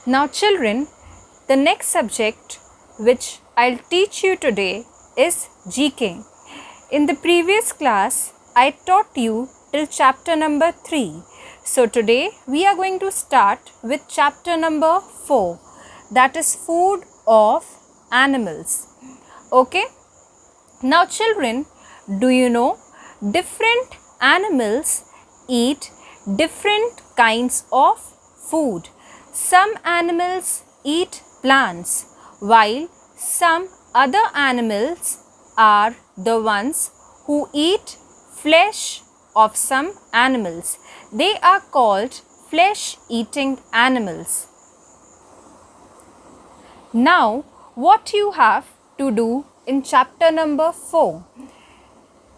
Now children, the next subject which I'll teach you today is GK. In the previous class, I taught you till chapter number 3. So today we are going to start with chapter number 4, that is food of animals. Okay? Now children, do you know different animals eat different kinds of food? Some animals eat plants while some other animals are the ones who eat flesh of some animals. They are called flesh eating animals. Now what you have to do in chapter number 4?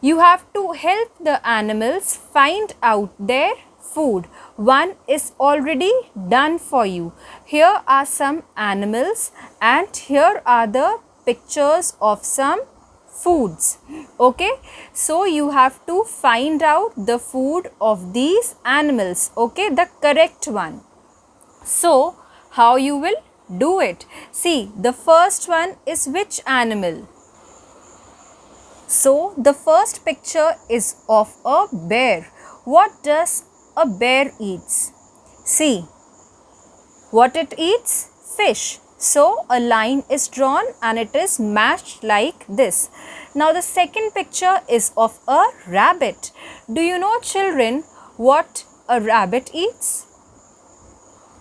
You have to help the animals find out their food. One is already done for you. Here are some animals and here are the pictures of some foods. Okay, so you have to find out the food of these animals. Okay, the correct one. So how you will do it? See, the first one is which animal? So the first picture is of a bear. What does a bear eats? See, what it eats? Fish. So a line is drawn and it is matched like this. Now the second picture is of a rabbit. Do you know children what a rabbit eats?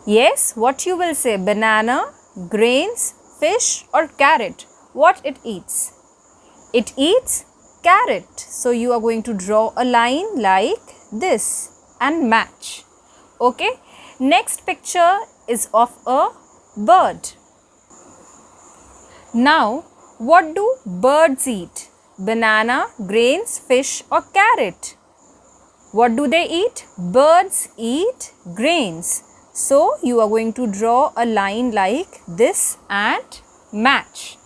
Yes, what you will say? Banana, grains, fish or carrot? What it eats? It eats carrot. So you are going to draw a line like this and match. Okay. Next picture is of a bird. Now what do birds eat? Banana, grains, fish or carrot? What do they eat? Birds eat grains. So you are going to draw a line like this and match.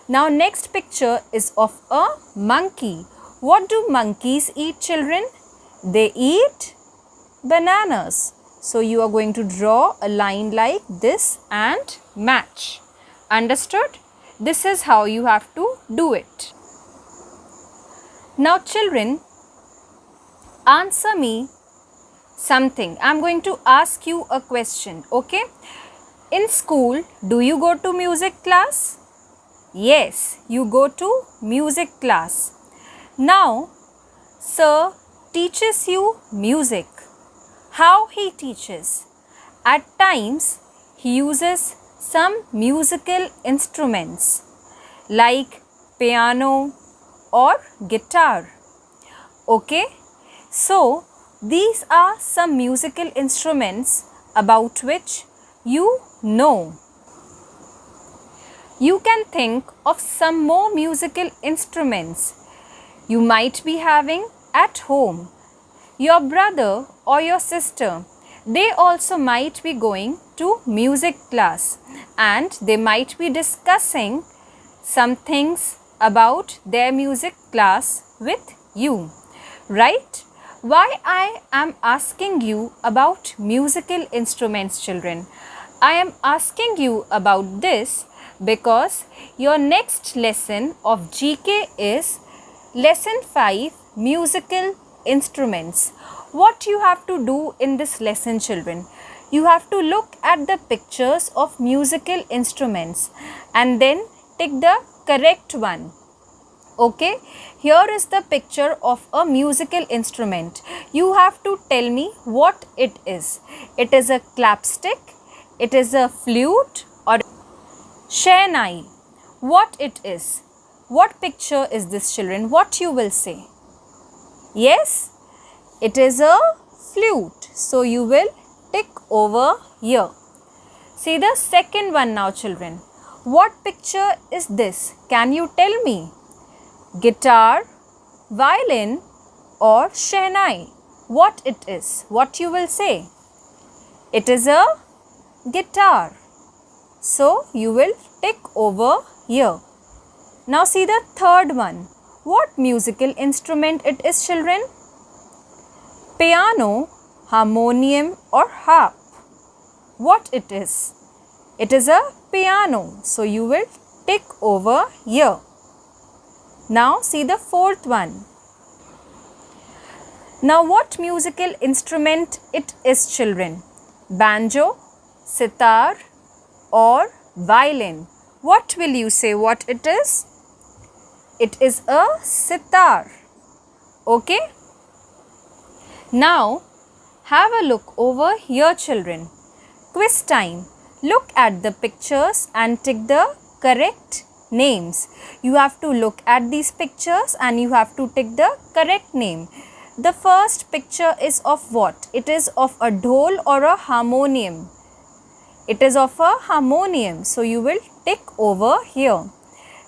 Now next picture is of a monkey. What do monkeys eat, children? They eat bananas. So you are going to draw a line like this and match. Understood? This is how you have to do it. Now children, answer me something. I am going to ask you a question. Okay? In school, do you go to music class? Yes, you go to music class. Now, sir teaches you music. How he teaches? At times, he uses some musical instruments like piano or guitar. Okay? So, these are some musical instruments about which you know. You can think of some more musical instruments you might be having at home. Your brother or your sister, they also might be going to music class and they might be discussing some things about their music class with you, right? Why I am asking you about musical instruments, children? I am asking you about this because your next lesson of GK is lesson 5, musical instruments. What you have to do in this lesson, children? You have to look at the pictures of musical instruments and then take the correct one. Okay, here is the picture of a musical instrument. You have to tell me what it is. It is a clapstick, it is a flute or shehnai. What it is? What picture is this, children? What you will say? Yes, it is a flute. So you will tick over here. See the second one now, children. What picture is this? Can you tell me? Guitar, violin or shehnai? What it is? What you will say? It is a guitar. So you will tick over here. Now see the third one. What musical instrument it is, children? Piano, harmonium or harp. What it is? It is a piano. So you will tick over here. Now see the fourth one. Now what musical instrument it is, children? Banjo, sitar or violin? What will you say what it is? It is a sitar. Okay. Now have a look over here, children. Quiz time. Look at the pictures and tick the correct names. You have to look at these pictures and you have to tick the correct name. The first picture is of what? It is of a dhol or a harmonium. It is of a harmonium. So you will tick over here.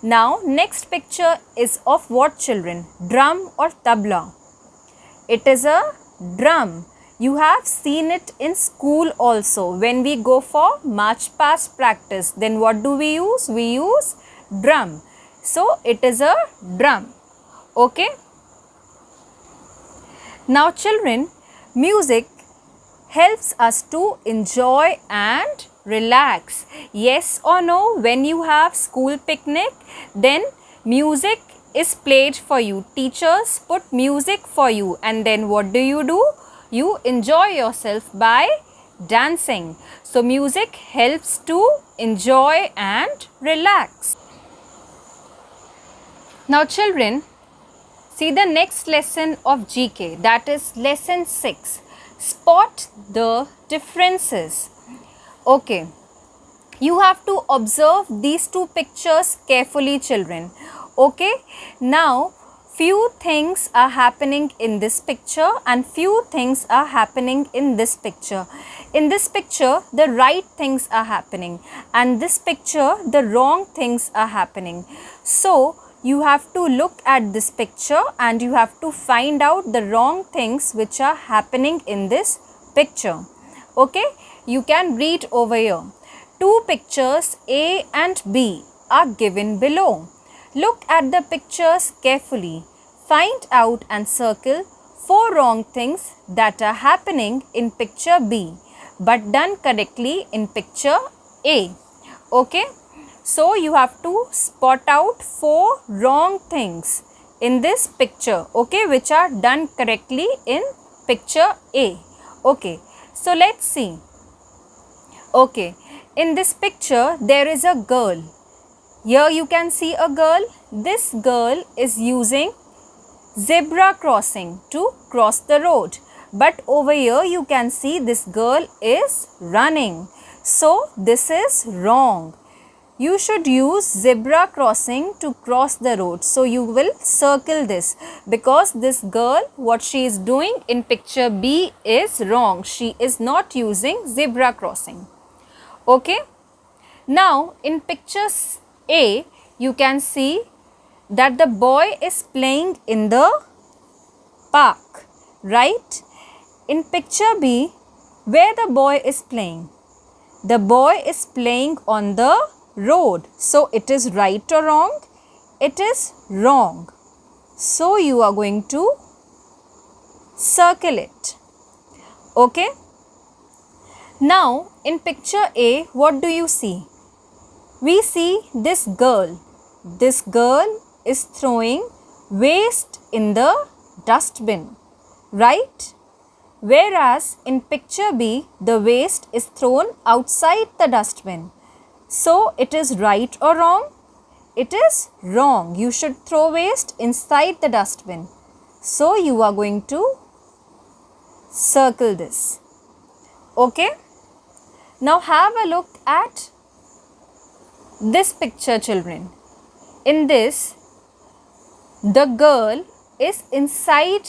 Now next picture is of what, children? Drum or tabla? It is a drum. You have seen it in school also. When we go for march past practice, then what do we use? We use drum. So it is a drum. Okay. Now children, music helps us to enjoy and relax. Yes or no? When you have school picnic, then music is played for you. Teachers put music for you, and then what do? You enjoy yourself by dancing. So music helps to enjoy and relax. Now children, see the next lesson of GK, that is lesson 6. Spot the differences. Okay, you have to observe these two pictures carefully, children. Okay, now few things are happening in this picture and few things are happening in this picture. In this picture, the right things are happening, and this picture, the wrong things are happening. So you have to look at this picture and you have to find out the wrong things which are happening in this picture. Okay, you can read over here. Two pictures A and B are given below. Look at the pictures carefully. Find out and circle 4 wrong things that are happening in picture B but done correctly in picture A. Okay. So you have to spot out 4 wrong things in this picture, okay, which are done correctly in picture A. Okay. So let's see. Okay. In this picture, there is a girl. Here you can see a girl. This girl is using zebra crossing to cross the road. But over here you can see this girl is running. So this is wrong. You should use zebra crossing to cross the road. So you will circle this because this girl, what she is doing in picture B is wrong. She is not using zebra crossing. Okay. Now in picture A, you can see that the boy is playing in the park, right? In picture B, where the boy is playing? The boy is playing on the road. So it is right or wrong? It is wrong. So you are going to circle it. Okay. Now in picture A, what do you see? We see this girl. This girl is throwing waste in the dustbin, right? Whereas in picture B, the waste is thrown outside the dustbin. So it is right or wrong? It is wrong. You should throw waste inside the dustbin. So you are going to circle this. Okay. Now have a look at this picture, children. In this, the girl is inside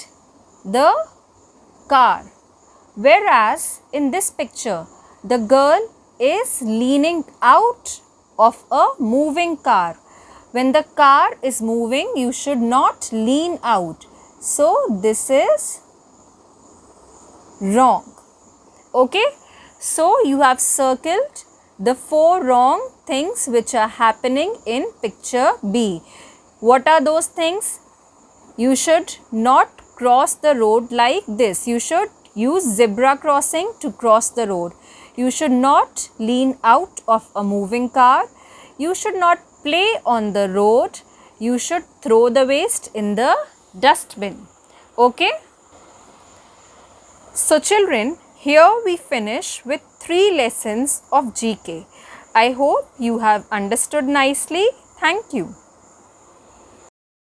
the car, whereas in this picture, the girl is leaning out of a moving car. When the car is moving, you should not lean out. So this is wrong. Okay. So you have circled the 4 wrong things which are happening in picture B. What are those things? You should not cross the road like this. You should use zebra crossing to cross the road. You should not lean out of a moving car. You should not play on the road. You should throw the waste in the dustbin. Okay? So children, here we finish with 3 lessons of GK. I hope you have understood nicely. Thank you.